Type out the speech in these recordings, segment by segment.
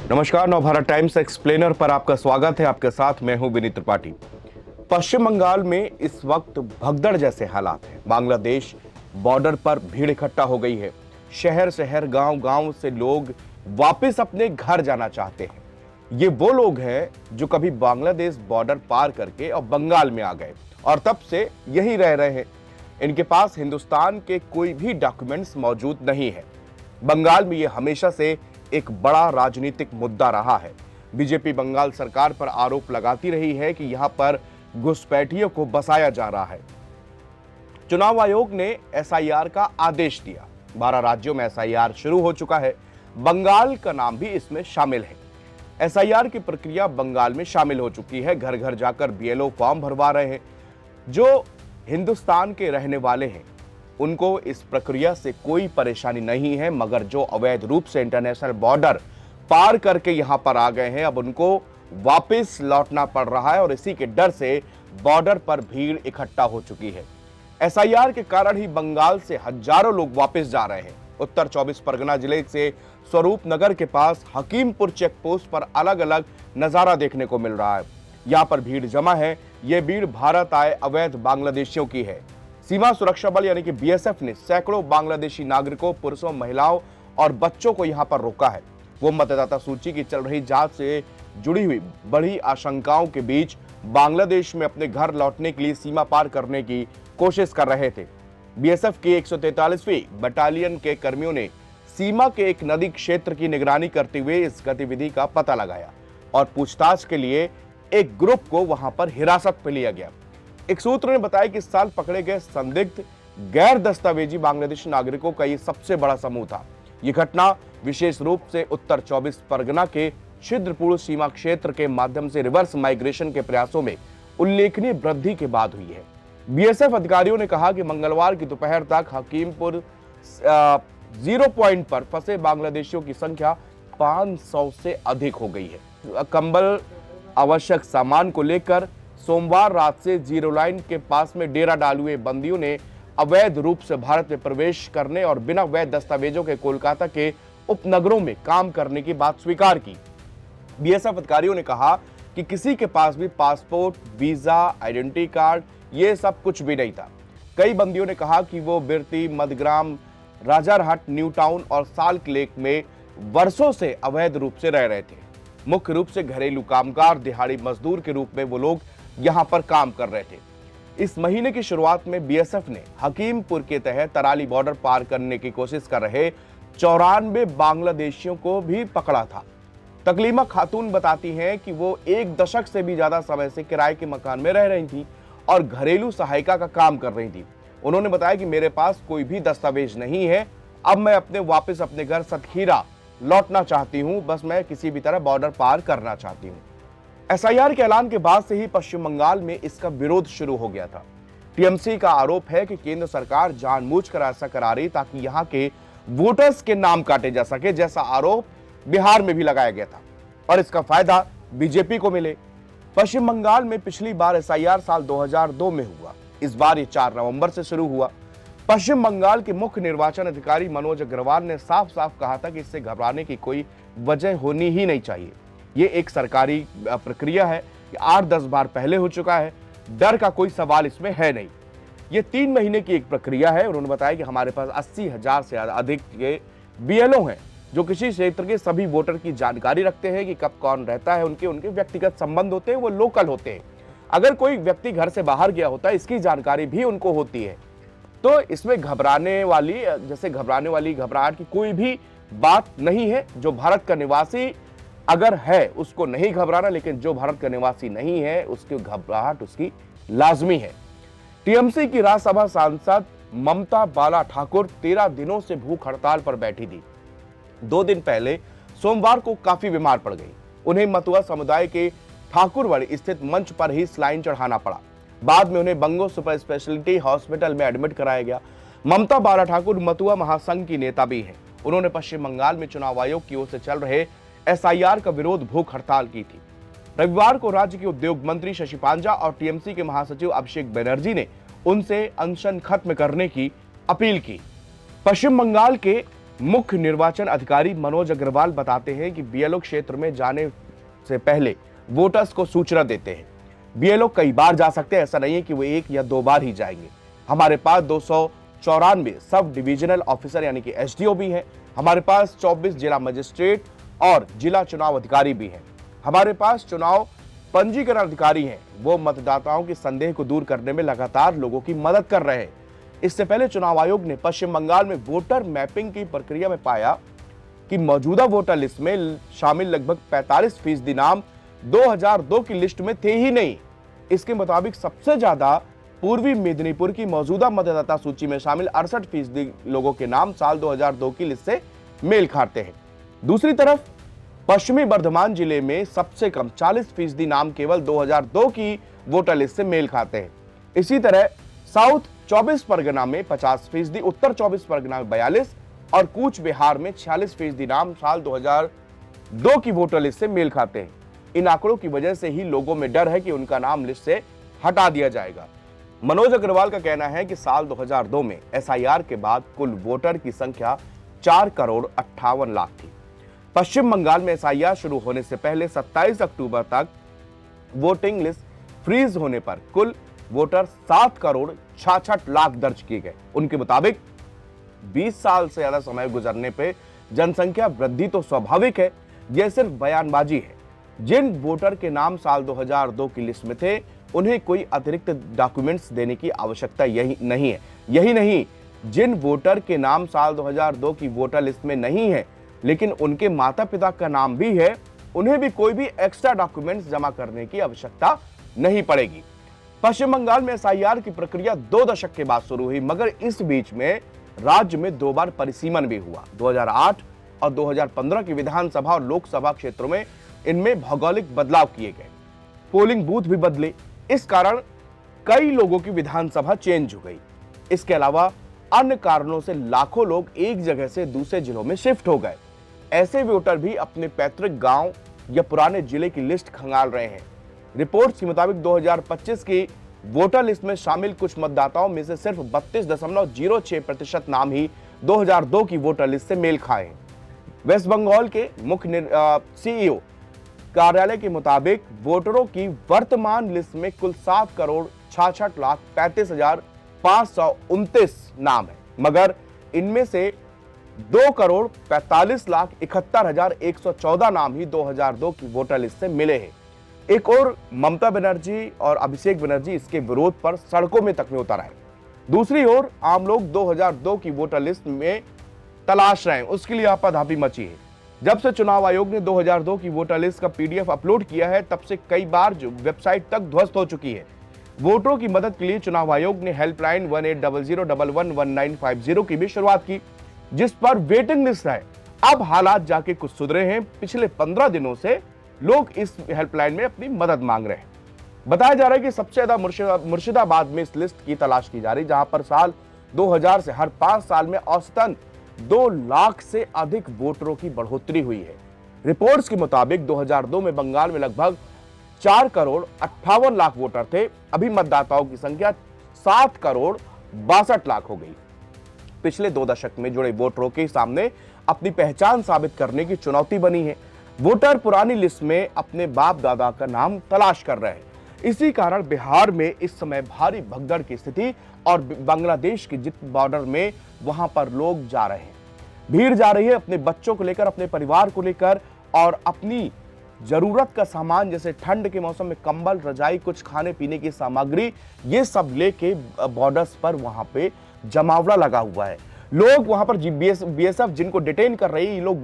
नमस्कार, Navbharat times explainer पर आपका स्वागत है। आपके साथ मैं हूं विनीत त्रिपाठी। पश्चिम बंगाल में इस वक्त भगदड़ जैसे हालात हैं। बांग्लादेश बॉर्डर पर भीड़ इकट्ठा हो गई है। शहर शहर गांव गांव से लोग वापस अपने घर जाना चाहते हैं। ये वो लोग हैं जो कभी बांग्लादेश बॉर्डर पार करके और बंगाल में आ गए और तब से यहीं रह रहे हैं। इनके पास हिंदुस्तान के कोई भी डॉक्यूमेंट्स मौजूद नहीं है। बंगाल में ये हमेशा से एक बड़ा राजनीतिक मुद्दा रहा है। बीजेपी बंगाल सरकार पर आरोप लगाती रही है कि यहां पर घुसपैठियों को बसाया जा रहा है। चुनाव आयोग ने एसआईआर का आदेश दिया। 12 राज्यों में एसआईआर शुरू हो चुका है। बंगाल का नाम भी इसमें शामिल है। एसआईआर की प्रक्रिया बंगाल में शामिल हो चुकी है। घर घर जाकर बीएलओ फॉर्म भरवा रहे हैं। जो हिंदुस्तान के रहने वाले हैं उनको इस प्रक्रिया से कोई परेशानी नहीं है, मगर जो अवैध रूप से इंटरनेशनल बॉर्डर पार करके यहां पर आ गए हैं अब उनको वापस लौटना पड़ रहा है और इसी के डर से बॉर्डर पर भीड़ इकट्ठा हो चुकी है। एसआईआर के कारण ही बंगाल से हजारों लोग वापस जा रहे हैं। उत्तर 24 परगना जिले से स्वरूप नगर के पास हकीमपुर चेक पोस्ट पर अलग अलग नजारा देखने को मिल रहा है। यहां पर भीड़ जमा है। यह भीड़ भारत आए अवैध बांग्लादेशियों की है। सीमा सुरक्षा बल यानी कि बीएसएफ ने सैकड़ों बांग्लादेशी नागरिकों, पुरुषों, महिलाओं और बच्चों को यहां पर रोका है। वो मतदाता सूची की चल रही जांच से जुड़ी हुई बड़ी आशंकाओं के बीच बांग्लादेश में अपने घर लौटने के लिए सीमा पार करने की कोशिश कर रहे थे। बीएसएफ की 143वीं बटालियन के कर्मियों ने सीमा के एक नदी क्षेत्र की निगरानी करते हुए इस गतिविधि का पता लगाया और पूछताछ के लिए एक ग्रुप को वहां पर हिरासत में लिया गया। एक सूत्र ने बताया कि इस साल पकड़े गए संदिग्ध गैर दस्तावेजी बांग्लादेशी नागरिकों का ये सबसे बड़ा समूह था। ये घटना विशेष रूप से उत्तर 24 परगना के छिद्रपूर्ण सीमा क्षेत्र के माध्यम से रिवर्स माइग्रेशन के प्रयासों में उल्लेखनीय वृद्धि के बाद हुई है। बीएसएफ अधिकारियों ने कहा कि मंगलवार की दोपहर तक हकीमपुर 0 पॉइंट पर फंसे बांग्लादेशियों की संख्या 500 से अधिक हो गई है। कंबल, आवश्यक सामान को लेकर सोमवार रात से जीरो लाइन के पास में डेरा डाले हुए बंदियों ने अवैध रूप से भारत में प्रवेश करने और बिना वैध दस्तावेजों के कोलकाता के उपनगरों में काम करने की बात स्वीकार की। बीएसएफ अधिकारियों ने कहा कि किसी के पास भी पासपोर्ट, वीजा, आइडेंटिटी कार्ड ये सब कुछ भी नहीं था। कई बंदियों ने कहा कि वो बिरती, मधग्राम, राजारहाट, न्यू टाउन और साल्ट लेक में वर्षों से अवैध रूप से रह रहे थे। मुख्य रूप से घरेलू कामगार, दिहाड़ी मजदूर के रूप में वो लोग यहां पर काम कर रहे थे। इस महीने की शुरुआत में बीएसएफ ने हकीमपुर के तहत तराली बॉर्डर पार करने की कोशिश कर रहे 94 बांग्लादेशियों को भी पकड़ा था। तकलीमा खातून बताती हैं कि वो 1 दशक से भी ज्यादा समय से किराए के मकान में रह रही थी और घरेलू सहायिका का काम कर रही थी। उन्होंने बताया कि मेरे पास कोई भी दस्तावेज नहीं है। अब मैं वापस अपने घर सतखीरा लौटना चाहती हूं। बस मैं किसी भी तरह बॉर्डर पार करना चाहती हूं। एसआईआर के ऐलान के बाद से ही पश्चिम बंगाल में इसका विरोध शुरू हो गया था। टीएमसी का आरोप है कि केंद्र सरकार जानबूझकर ऐसा करा रही ताकि यहां के वोटर्स के नाम काटे जा सके, जैसा आरोप बिहार में भी लगाया गया था और इसका फायदा बीजेपी को मिले। पश्चिम बंगाल में पिछली बार एसआईआर साल 2002 में हुआ। इस बार ये 4 नवंबर से शुरू हुआ। पश्चिम बंगाल के मुख्य निर्वाचन अधिकारी मनोज अग्रवाल ने साफ साफ कहा था कि इससे घबराने की कोई वजह होनी ही नहीं चाहिए। ये एक सरकारी प्रक्रिया है। 8-10 बार पहले हो चुका है। डर का कोई सवाल इसमें है नहीं। ये 3 महीने की एक प्रक्रिया है। उन्होंने बताया कि हमारे पास 80,000 से अधिक के बीएलओ हैं जो किसी क्षेत्र के सभी वोटर की जानकारी रखते हैं कि कब कौन रहता है। उनके व्यक्तिगत संबंध होते हैं, वो लोकल होते हैं। अगर कोई व्यक्ति घर से बाहर गया होता है इसकी जानकारी भी उनको होती है। तो इसमें घबराने वाली घबराहट की कोई भी बात नहीं है। जो भारत का निवासी अगर है उसको नहीं घबराना, लेकिन जो भारत का निवासी नहीं है उसकी घबराहट उसकी लाजमी है। टीएमसी की राज्यसभा सांसद ममता बाला ठाकुर 13 दिनों से भूख हड़ताल पर बैठी थी। 2 दिन पहले सोमवार को काफी बीमार पड़ गई। उन्हें मथुआ समुदाय के ठाकुरवाड़ी स्थित मंच पर ही स्लाइन चढ़ाना पड़ा। बाद में उन्हें बंगो सुपर स्पेशलिटी हॉस्पिटल में एडमिट कराया गया। ममता बाला ठाकुर मथुआ महासंघ की नेता भी हैं। उन्होंने पश्चिम बंगाल में चुनाव आयोग की ओर से चल रहे एसआईआर का विरोध भूख हड़ताल की थी। रविवार को राज्य के उद्योग मंत्री शशि पांजा और टीएमसी के महासचिव अभिषेक बनर्जी ने उनसे अनशन खत्म करने की अपील की। पश्चिम बंगाल के मुख्य निर्वाचन अधिकारी मनोज अग्रवाल बताते हैं कि बीएलओ क्षेत्र में जाने से पहले वोटर्स को सूचना देते हैं। बीएलओ कई बार जा सकते हैं, ऐसा नहीं है कि वो 1 या 2 बार ही जाएंगे। हमारे पास 294 सब डिविजनल ऑफिसर यानी कि एसडीओ भी हैं। हमारे पास 24 जिला मजिस्ट्रेट और जिला चुनाव अधिकारी भी हैं। हमारे पास चुनाव पंजीकरण अधिकारी हैं, वो मतदाताओं के संदेह को दूर करने में लगातार लोगों की मदद कर रहे हैं। इससे पहले चुनाव आयोग ने पश्चिम बंगाल में वोटर मैपिंग की प्रक्रिया में पाया कि मौजूदा वोटर लिस्ट में शामिल लगभग 45% नाम 2002 की लिस्ट में थे ही नहीं। इसके मुताबिक सबसे ज्यादा पूर्वी मेदिनीपुर की मौजूदा मतदाता सूची में शामिल 68% लोगों के नाम साल 2002 की लिस्ट से मेल खाते हैं। दूसरी तरफ पश्चिमी बर्धमान जिले में सबसे कम 40% नाम केवल 2002 की वोटर लिस्ट से मेल खाते हैं। इसी तरह साउथ 24 परगना में 50%, उत्तर 24 परगना में 42 और कूच बिहार में 46% नाम साल 2002 की वोटर लिस्ट से मेल खाते हैं। इन आंकड़ों की वजह से ही लोगों में डर है कि उनका नाम लिस्ट से हटा दिया जाएगा। मनोज अग्रवाल का कहना है कि साल 2002 में एसआईआर के बाद कुल वोटर की संख्या 4,58,00,000 थी। पश्चिम बंगाल में एसआईआर शुरू होने से पहले 27 अक्टूबर तक वोटिंग लिस्ट फ्रीज होने पर कुल वोटर 7,66,00,000 दर्ज किए गए। उनके मुताबिक 20 साल से ज्यादा समय गुजरने पे जनसंख्या वृद्धि तो स्वाभाविक है, यह सिर्फ बयानबाजी है। जिन वोटर के नाम साल 2002 की लिस्ट में थे उन्हें कोई अतिरिक्त डॉक्यूमेंट्स देने की आवश्यकता नहीं है। यही नहीं, जिन वोटर के नाम साल 2002 की वोटर लिस्ट में नहीं है लेकिन उनके माता पिता का नाम भी है, उन्हें भी कोई भी एक्स्ट्रा डॉक्यूमेंट्स जमा करने की आवश्यकता नहीं पड़ेगी। पश्चिम बंगाल में एसआईआर की प्रक्रिया 2 दशक के बाद शुरू हुई, मगर इस बीच में राज्य में 2 बार परिसीमन भी हुआ। 2008 और 2015 की विधानसभा और लोकसभा क्षेत्रों में इनमें भौगोलिक बदलाव किए गए, पोलिंग बूथ भी बदले। इस कारण कई लोगों की विधानसभा चेंज हो गई। इसके अलावा अन्य कारणों से लाखों लोग एक जगह से दूसरे जिलों में शिफ्ट हो गए। ऐसे वोटर भी अपने पैतृक गांव या पुराने जिले की लिस्ट खंगाल रहे हैं। रिपोर्ट्स के मुताबिक 2025 की वोटर लिस्ट में शामिल कुछ मतदाताओं में से सिर्फ 32.06% नाम ही 2002 की वोटर लिस्ट से मेल खाए हैं। वेस्ट बंगाल के मुख्य सीईओ कार्यालय के मुताबिक वोटरों की वर्तमान लिस्ट में कुल 7,66,35,529 नाम है, मगर इनमें से 2,45,71,114 नाम ही 2002 की वोटर लिस्ट से मिले हैं। एक और ममता बनर्जी और अभिषेक बनर्जी इसके विरोध पर सड़कों में तक में उतर आए। दूसरी ओर आम लोग 2002 की वोटर लिस्ट में तलाश रहे हैं, उसके लिए आपाधापी मची है। जब से चुनाव आयोग ने 2002 की वोटर लिस्ट का पीडीएफ अपलोड किया है, तब से कई बार जो वेबसाइट तक ध्वस्त हो चुकी है। वोटरों की मदद के लिए चुनाव आयोग ने हेल्पलाइन 1800111950 की भी शुरुआत की, जिस पर वेटिंग लिस्ट है। अब हालात जाके कुछ सुधरे हैं। पिछले 15 दिनों से लोग इस हेल्पलाइन में अपनी मदद मांग रहे हैं। बताया जा रहा है कि सबसे ज्यादा मुर्शिदाबाद में इस लिस्ट की तलाश की जा रही, जहां पर साल 2000 से हर 5 साल में औसतन 2 लाख से अधिक वोटरों की बढ़ोतरी हुई है। रिपोर्ट्स के मुताबिक 2002 में बंगाल में लगभग 4,58,00,000 वोटर थे। अभी मतदाताओं की संख्या 7,62,00,000 हो गई। पिछले 2 दशक में जुड़े वोटरों के सामने अपनी पहचान साबित करने की चुनौती बनी है। वोटर पुरानी लिस्ट में अपने बाप दादा का नाम तलाश कर रहे हैं। इसी कारण बिहार में इस समय भारी भगदड़ की स्थिति और बांग्लादेश के जित बॉर्डर में वहां पर लोग जा रहे हैं, भीड़ जा रही है अपने बच्चों को लेकर, अपने परिवार को लेकर और अपनी जरूरत का सामान जैसे ठंड के मौसम में कंबल, रजाई, कुछ खाने पीने की सामग्री, ये सब लेके बॉर्डर्स पर वहां पे जमावड़ा लगा हुआ है। लोग वहां पर बीएसएफ जिनको डिटेन कर रही है, ये लोग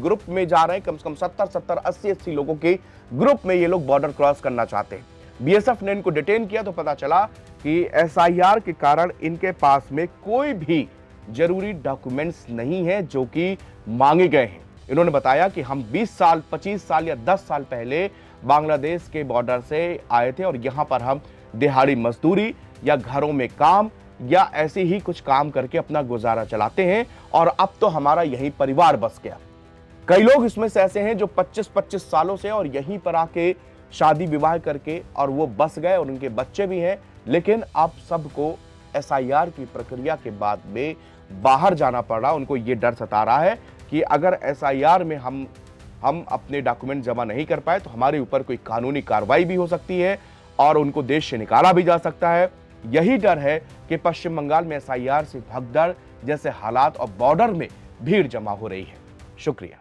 ग्रुप में जा रहे हैं। कम से कम 70, 80 लोगों के ग्रुप में ये लोग बॉर्डर क्रॉस करना चाहते हैं। बीएसएफ ने इनको डिटेन किया तो पता चला कि एसआईआर के कारण इनके पास में कोई भी जरूरी डॉक्यूमेंट्स नहीं है जो कि मांगे गए हैं। इन्होंने बताया कि हम 20 साल, 25 साल या 10 साल पहले बांग्लादेश के बॉर्डर से आए थे और यहाँ पर हम दिहाड़ी मजदूरी या घरों में काम या ऐसे ही कुछ काम करके अपना गुजारा चलाते हैं और अब तो हमारा यही परिवार बस गया। कई लोग इसमें से ऐसे हैं जो 25-25 सालों से और यहीं पर आके शादी विवाह करके और वो बस गए और उनके बच्चे भी हैं। लेकिन अब सबको एसआईआर की प्रक्रिया के बाद में बाहर जाना पड़ रहा, उनको ये डर सता रहा है कि अगर एसआईआर में हम अपने डॉक्यूमेंट जमा नहीं कर पाए तो हमारे ऊपर कोई कानूनी कार्रवाई भी हो सकती है और उनको देश से निकाला भी जा सकता है। यही डर है कि पश्चिम बंगाल में एसआईआर से भगदड़ जैसे हालात और बॉर्डर में भीड़ जमा हो रही है। शुक्रिया।